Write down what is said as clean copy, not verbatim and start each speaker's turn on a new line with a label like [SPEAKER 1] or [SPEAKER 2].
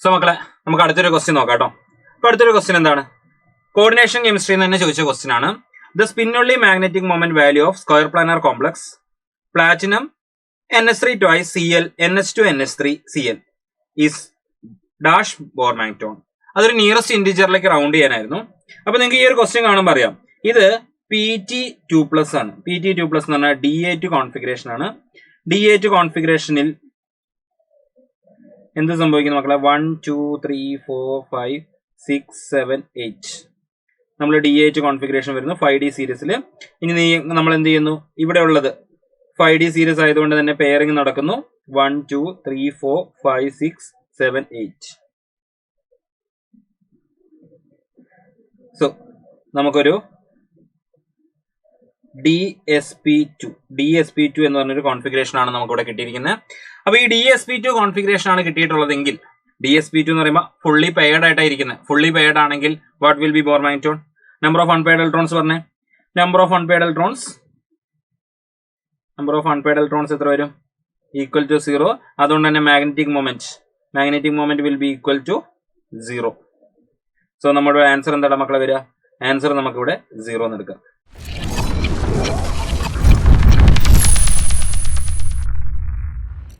[SPEAKER 1] So മക്കളെ നമുക്ക് അടുത്തൊരു ക്വസ്റ്റ്യൻ നോക്കാം കേട്ടോ. അപ്പൊ അടുത്തൊരു ക്വസ്റ്റ്യൻ എന്താണ്? കോർഡിനേഷൻ കെമിസ്ട്രി തന്നെ ചോദിച്ച ക്വസ്റ്റ്യൻ ആണ്. ദ സ്പിന്നുള്ളി magnetic moment value of square planar complex platinum NH3 twice Cl NH2 NH3 Cl is dash bohr magneton. അതൊരു നിയറസ്റ്റ് ഇന്റിജറിലേക്ക് റൗണ്ട് ചെയ്യാനായിരുന്നു. അപ്പൊ നിങ്ങൾക്ക് ഈ ഒരു ക്വസ്റ്റ്യൻ കാണുമ്പോൾ അറിയാം ഇത് PT2+ ആണ്. PT2+ എന്ന് പറഞ്ഞാൽ D8 കോൺഫിഗറേഷൻ ആണ്. D8 കോൺഫിഗറേഷനിൽ എന്ത് സംഭവിക്കുന്നു മക്കളെ? 1 2 3 4 5 6 7 8 നമ്മൾ D8 കോൺഫിഗറേഷൻ വരുന്നു 5D സീരീസിൽ. ഇനി നമ്മൾ എന്ത് ചെയ്യുന്നു? ഇവിടെ ഉള്ളത് 5D സീരീസ് ആയതുകൊണ്ട് തന്നെ പെയറിംഗ് നടക്കുന്നു. 1 2 3 4 5 6 7 8. സോ നമുക്കൊരു DsP2 എന്ന് പറഞ്ഞൊരു കോൺഫിഗറേഷൻ ആണ് നമുക്കിവിടെ കിട്ടിയിരിക്കുന്നത്. അപ്പൊ ഈ DsP2 കോൺഫിഗറേഷൻ ആണ് കിട്ടിയിട്ടുള്ളതെങ്കിൽ DsP2 എന്ന് പറയുമ്പോൾ ഫുള്ളി പെയർഡ് ആയിട്ടായിരിക്കുന്നത്. ഫുള്ളി പെയർഡ് ആണെങ്കിൽ what will be Bohr magneton? Number of unpaired electrons പറഞ്ഞേ. നമ്പർ ഓഫ് അൺപെയർഡ് ഇലക്ട്രോൺസ് എത്ര വരും? Equal to 0. അതുകൊണ്ട് തന്നെ magnetic moment will be equal to 0. So നമ്മുടെ ആൻസർ എന്താണ് മക്കളെ വരിക? ആൻസർ നമുക്കിവിടെ 0 എന്ന് എടുക്കാം.